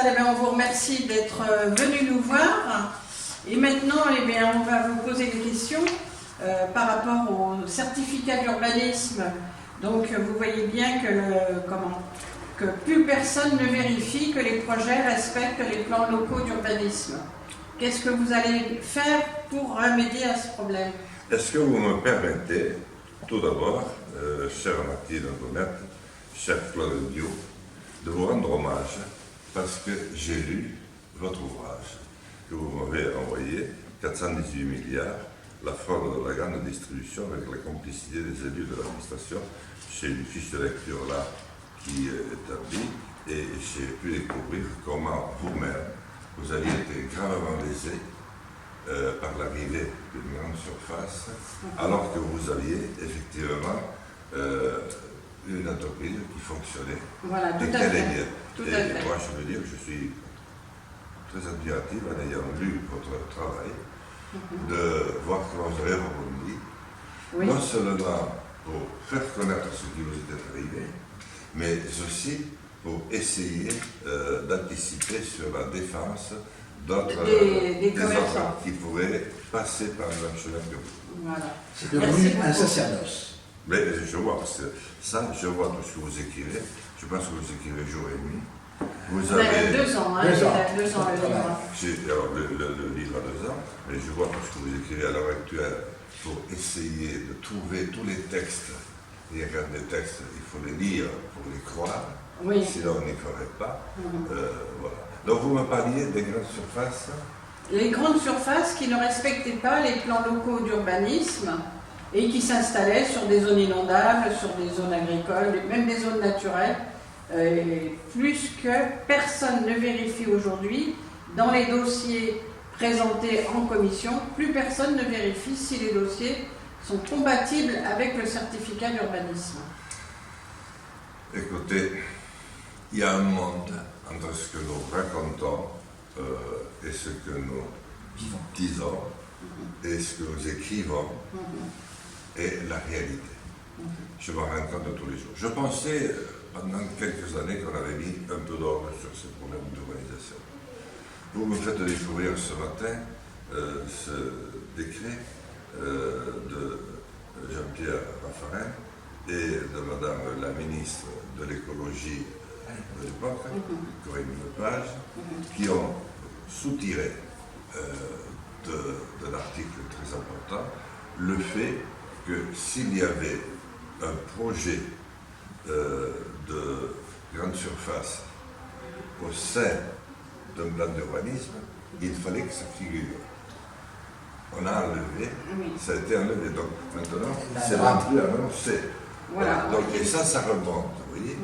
eh bien, on vous remercie d'être venu nous voir. Et maintenant, eh bien, on va vous poser des questions par rapport au certificat d'urbanisme. Donc, vous voyez bien que plus personne ne vérifie que les projets respectent les plans locaux d'urbanisme. Qu'est-ce que vous allez faire pour remédier à ce problème? Est-ce que vous me permettez, tout d'abord, chère Mathilde Antoinette, cher Claude Dio, de vous rendre hommage parce que j'ai lu votre ouvrage que vous m'avez envoyé, 418 milliards, la fraude de la grande distribution avec la complicité des élus de l'administration. J'ai une fiche de lecture là qui est établie et j'ai pu découvrir comment vous-même, vous aviez été gravement lésé par l'arrivée d'une grande surface, alors que vous aviez effectivement une entreprise qui fonctionnait. Voilà, tout et à qu'elle fait. est bien. Tout Et à fait. moi, je veux dire que je suis très admiratif en ayant lu votre travail, de voir comment vous avez rebondi, Oui. non seulement pour faire connaître ce qui vous était arrivé, mais aussi pour essayer d'anticiper sur la défense d'autres Des commerçants ordres qui pourraient passer par le même chemin que vous. Voilà. C'est devenu un sacerdoce. Mais je vois, parce que ça, je vois tout ce que vous écrivez. Je pense que vous écrivez jour et nuit. Vous On a avez... 2 ans, hein, 2 ans. il a 2 ans le livre. Alors, le livre a 2 ans, mais je vois tout ce que vous écrivez à l'heure actuelle pour essayer de trouver tous les textes. Il y a quand même des textes, il faut les lire pour les croire, Oui. sinon on n'y croirait pas. Voilà. Donc vous me parliez des grandes surfaces. Les grandes surfaces qui ne respectaient pas les plans locaux d'urbanisme et qui s'installaient sur des zones inondables, sur des zones agricoles, même des zones naturelles, plus que personne ne vérifie aujourd'hui dans les dossiers présentés en commission, plus personne ne vérifie si les dossiers sont compatibles avec le certificat d'urbanisme. Écoutez, il y a un monde entre ce que nous racontons et ce que nous disons et ce que nous écrivons et la réalité. Je me rends compte tous les jours. Je pensais pendant quelques années qu'on avait mis un peu d'ordre sur ces problèmes d'urbanisation. Vous me faites découvrir ce matin ce décret de Jean-Pierre Raffarin et de Madame la ministre de l'écologie de l'époque, Corinne Lepage, qui ont soutiré de l'article très important le fait que s'il y avait un projet de grande surface au sein d'un plan d'urbanisme, il fallait que ça figure. On a enlevé, ça a été enlevé. Donc maintenant, c'est même plus annoncé. Voilà. Donc, et ça remonte, vous voyez,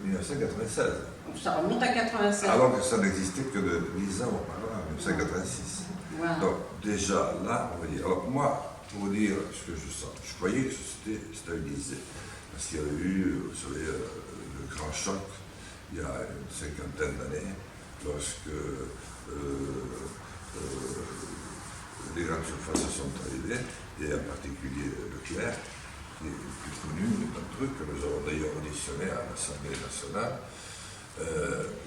1996. Ça remonte à 96. Alors que ça n'existait que de 10 ans auparavant, en 1986. Voilà. Donc déjà là, on va dire. Alors moi, pour vous dire ce que je sens, je croyais que c'était stabilisé. Parce qu'il y avait eu, vous savez, le grand choc il y a une 50aine d'années, lorsque les grandes surfaces sont arrivées, et en particulier Leclerc, qui est plus connu d'entre eux, que nous avons d'ailleurs auditionné à l'Assemblée nationale,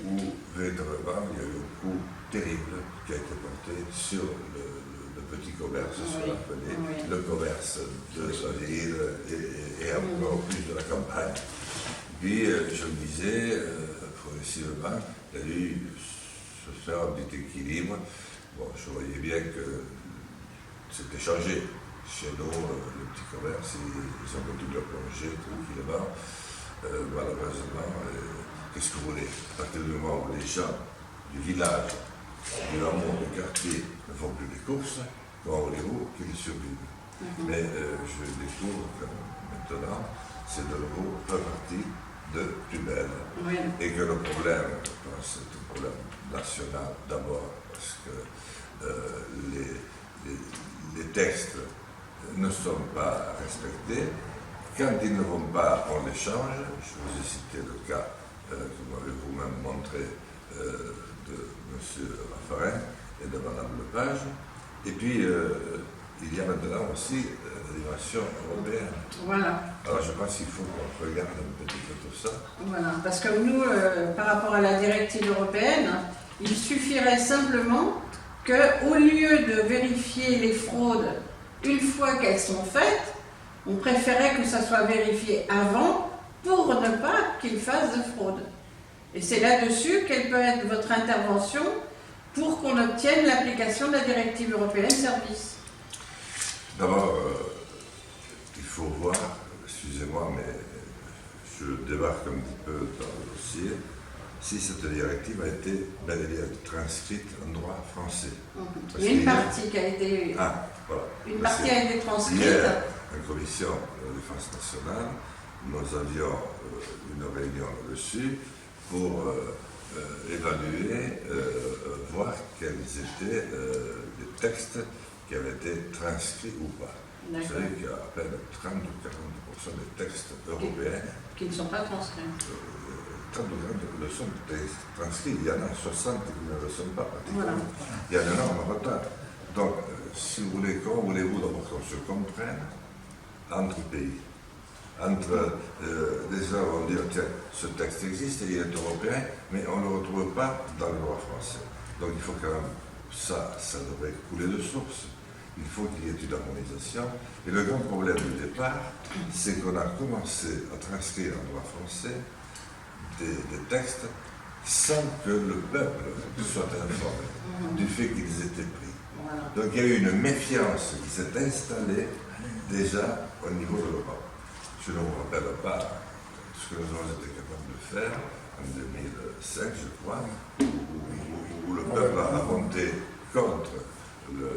où véritablement il y a eu un coup terrible qui a été porté sur le petit commerce, ce qu'on appelait le commerce de la ville et encore plus de la campagne. Puis, je me disais, progressivement, il y a dû se faire un petit équilibre. Bon, je voyais bien que c'était changé. Chez nous, le petit commerce, ils ont continué à plonger tranquillement. Malheureusement, qu'est-ce que vous voulez? À partir du moment où les gens du village, du hameau, du quartier ne font plus les courses, comment voulez-vous qu'ils survivent? Mais je découvre que maintenant, c'est de nouveau reparti de plus belle. Oui. Et que le problème, je pense, c'est un problème national d'abord, parce que les textes ne sont pas respectés. Quand ils ne vont pas, on les change. Je vous ai cité le cas que vous m'avez vous-même montré de M. Raffarin et de Mme Lepage. Et puis, il y a maintenant aussi la dimension européenne. Voilà. Alors je pense qu'il faut qu'on regarde un petit peu tout ça. Voilà, parce que nous, par rapport à la directive européenne, il suffirait simplement qu'au lieu de vérifier les fraudes une fois qu'elles sont faites, on préférait que ça soit vérifié avant pour ne pas qu'ils fassent de fraude. Et c'est là-dessus quelle peut être votre intervention pour qu'on obtienne l'application de la directive européenne service. D'abord, il faut voir, excusez-moi, mais je débarque un petit peu dans le dossier, si cette directive a été bel et bien transcrite en droit français. Il y a une partie qui a été, voilà. une partie a été transcrite. Hier, en commission de défense nationale, nous avions une réunion là-dessus pour évaluer, voir quels étaient les textes qui avaient été transcrits ou pas. Vous savez qu'il y a à peine 30 ou 40% des textes européens qui ne sont pas transcrits. 30 ou 40 le sont transcrits. Il y en a 60 qui ne le sont pas pratiquement. Voilà. Il y a un énorme retard. Donc, si vous voulez, comment voulez-vous d'abord qu'on se comprenne entre pays? Les gens vont dire, tiens, ce texte existe et il est européen, mais on ne le retrouve pas dans le droit français. Donc il faut quand même, ça devrait couler de source. Il faut qu'il y ait une harmonisation. Et le grand problème du départ, c'est qu'on a commencé à transcrire en droit français des textes sans que le peuple soit informé du fait qu'ils étaient pris. Voilà. Donc il y a eu une méfiance qui s'est installée déjà au niveau de l'Europe. Je ne me rappelle pas ce que nous avons été capables de faire en 2005, je crois, où le peuple a voté contre le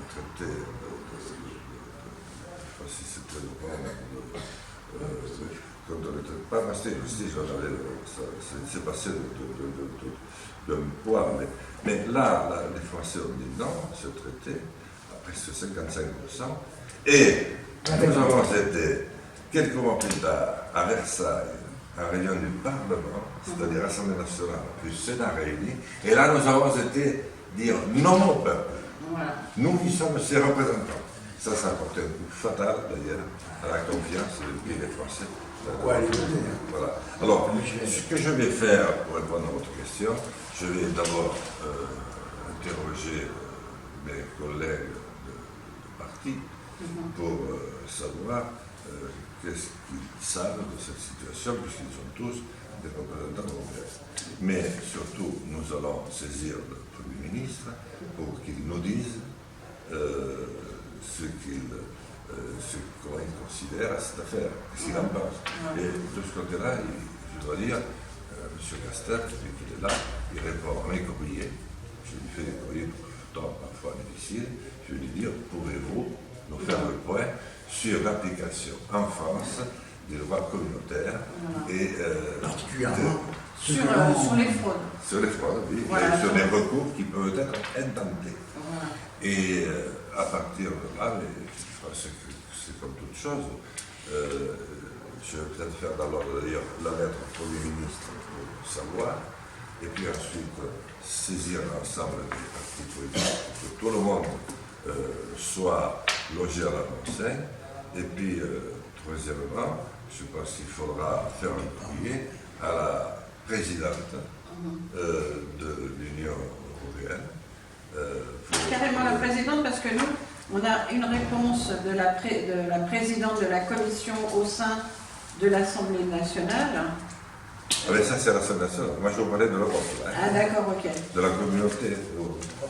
traité je ne sais pas si c'était le Rome, contre le traité, pas Maastricht, c'est passé d'un poids, mais là, les Français ont dit non à ce traité, à presque 55%, et nous avons été quelques mois plus tard, à Versailles, en réunion du Parlement, c'est-à-dire l'Assemblée nationale, puis Sénat réuni, et là nous avons été dire non au peuple. Voilà. Nous qui sommes ses représentants. Ça a porté un coup fatal d'ailleurs à la confiance des Français. Voilà. Alors, ce que je vais faire pour répondre à votre question, je vais d'abord interroger mes collègues de parti pour savoir qu'est-ce qu'ils savent de cette situation, puisqu'ils sont tous des représentants européens. Mais surtout, nous allons saisir le Premier ministre pour qu'il nous dise comment il considère à cette affaire, ce qu'il en pense. Et de ce côté-là, je dois dire, M. Castel, depuis qu'il est là, il répond à mes courriers. Je lui fais des courriers parfois difficiles. Je lui dis, pouvez-vous nous faire le point sur l'application en France des lois communautaires et particulièrement sur les fraudes. Sur les fraudes, oui, Voilà. et sur les recours qui peuvent être intentés. Voilà. Et à partir de là, je pense que c'est comme toute chose. Je vais peut-être faire d'abord d'ailleurs la lettre au Premier ministre pour savoir, et puis ensuite saisir l'ensemble des partis politiques pour que tout le monde soit logé à la Conseil. Et puis, troisièmement, je pense qu'il faudra faire un courrier à la présidente de l'Union européenne. Carrément la présidente, parce que nous, on a une réponse de la présidente de la commission au sein de l'Assemblée nationale. Ah mais ça, c'est l'Assemblée nationale. Moi, je vous parlais de l'Europe. Hein. Ah d'accord, ok. De la communauté,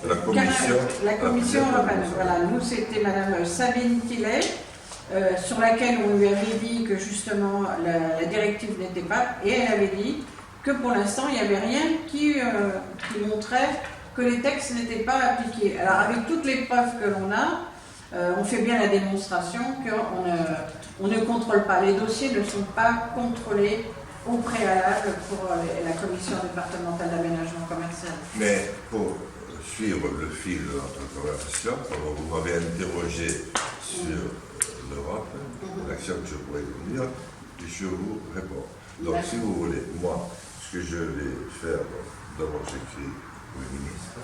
de la commission. La commission européenne, voilà. Nous, c'était Madame Sabine Tillet, sur laquelle on lui avait dit que justement la directive n'était pas, et elle avait dit que pour l'instant, il n'y avait rien qui montrait que les textes n'étaient pas appliqués. Alors avec toutes les preuves que l'on a, on fait bien la démonstration qu'on ne contrôle pas. Les dossiers ne sont pas contrôlés au préalable pour la commission départementale d'aménagement commercial. Mais pour suivre le fil de notre conversation, vous m'avez interrogé sur l'Europe, l'action que je pourrais conduire, et je vous réponds. Donc si vous voulez, moi, ce que je vais faire, d'abord j'écris au ministre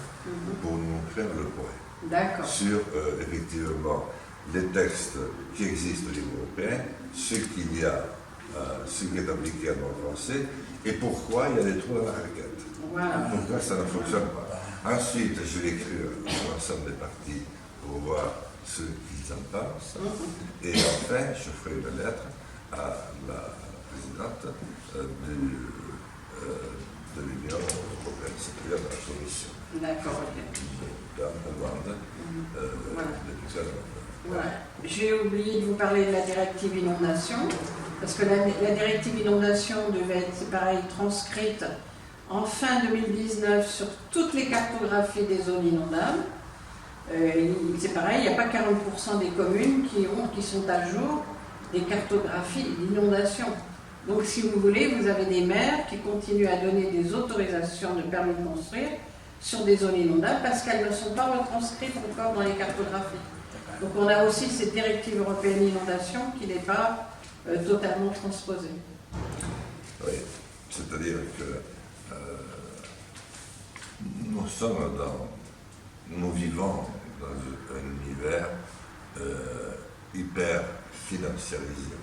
pour nous faire le point. D'accord. sur effectivement les textes qui existent au niveau européen, ce qu'il y a, ce qui est appliqué à droit français, et pourquoi il y a des trous dans la raquette. Voilà. Pourquoi ça ne fonctionne pas. Ensuite, je vais écrire à l'ensemble des partis pour voir ce qu'ils en pensent. Et enfin, je ferai une lettre à la présidente de l'Union européenne, c'est-à-dire de la Commission. D'accord, ok. Voilà. J'ai oublié de vous parler de la directive inondation, parce que la directive inondation devait être, c'est pareil, transcrite en fin 2019 sur toutes les cartographies des zones inondables. C'est pareil, il n'y a pas 40% des communes qui sont à jour des cartographies d'inondation. Donc si vous voulez, vous avez des maires qui continuent à donner des autorisations de permis de construire sur des zones inondables parce qu'elles ne sont pas retranscrites encore dans les cartographies. Donc on a aussi cette directive européenne d'inondation qui n'est pas totalement transposée. Oui, c'est-à-dire que nous vivons dans un univers hyper financiarisé,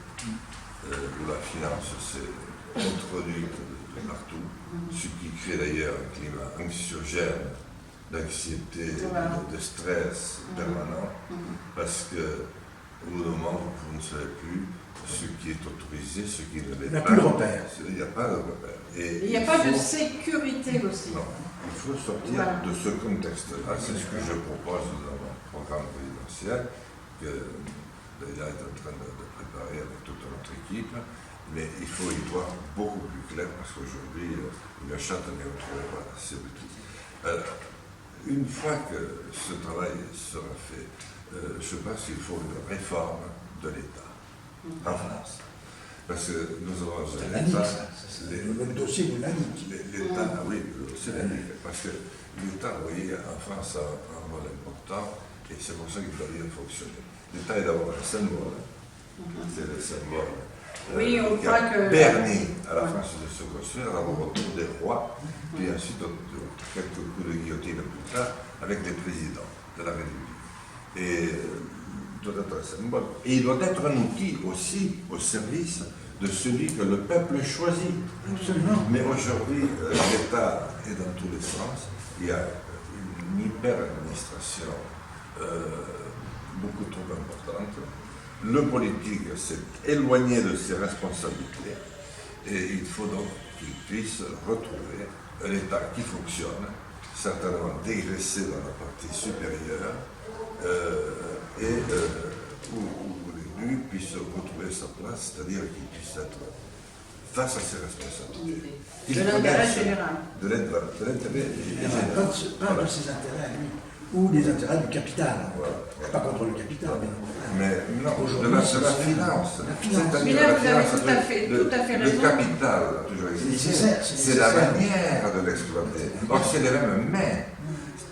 où la finance s'est introduite de partout, ce qui crée d'ailleurs un climat anxiogène, d'anxiété, de stress permanent, parce que au bout d'un moment, vous ne savez plus ce qui est autorisé, ce qui ne l'est pas. Il n'y a plus de repère. Il n'y a pas de repère. Et il n'y a pas de sécurité aussi. Non, il faut sortir de ce contexte-là. C'est ce que je propose dans mon programme présidentiel, que Leïla est en train de préparer avec toute notre équipe. Mais il faut y voir beaucoup plus clair, parce qu'aujourd'hui, le château ne retrouve pas assez petit. Une fois que ce travail sera fait, je pense qu'il faut une réforme de l'État en France. Parce que nous avons un État. Le dossier de l'ANIC. L'État, oui, c'est l'ANIC. Parce que l'État, vous voyez, en France a un rôle important et c'est pour ça qu'il doit bien fonctionner. L'État est d'abord un symbole. C'est le symbole. Oui, on croit que. Permis à la France de se construire, à retour des rois, puis ensuite quelques coups de guillotine plus tard, avec les présidents de la République. Et il doit être un symbole. Et il doit être un outil aussi au service de celui que le peuple choisit. Absolument. Mais aujourd'hui, l'État est dans tous les sens. Il y a une hyper-administration beaucoup trop importante. Le politique s'est éloigné de ses responsabilités et il faut donc qu'il puisse retrouver un État qui fonctionne, certainement dégraissé dans la partie supérieure, où l'élu puisse retrouver sa place, c'est-à-dire qu'il puisse être face à ses responsabilités. De l'intérêt général. De l'intérêt général. Pas de ses intérêts à lui, ou des intérêts du capital. Voilà. Pas contre le capital, bien entendu. Mais non, de la finance. Mais là, vous avez tout à fait raison. Le capital a toujours existé. C'est la manière de l'exploiter. Or, c'est les mêmes mains.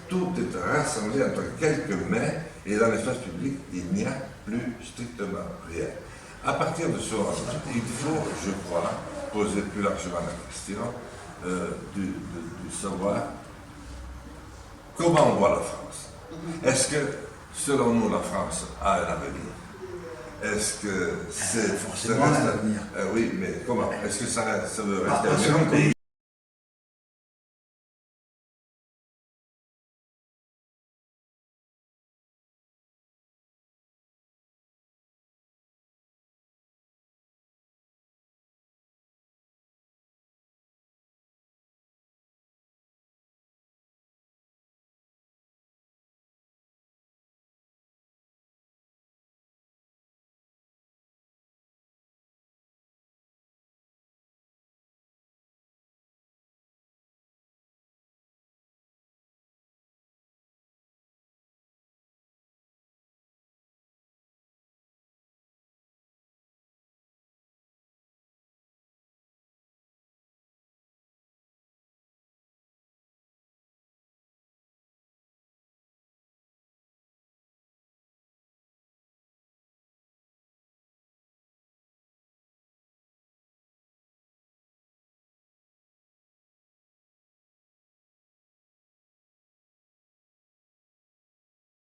Tout est rassemblé entre quelques mains et dans l'espace public, il n'y a plus strictement rien. À partir de ce moment, il faut, je crois, poser plus largement la question de savoir comment on voit la France. Est-ce que, selon nous, la France a un avenir? Est-ce que c'est... Forcément un avenir. Oui, mais comment? Est-ce que ça veut rester un grand pays?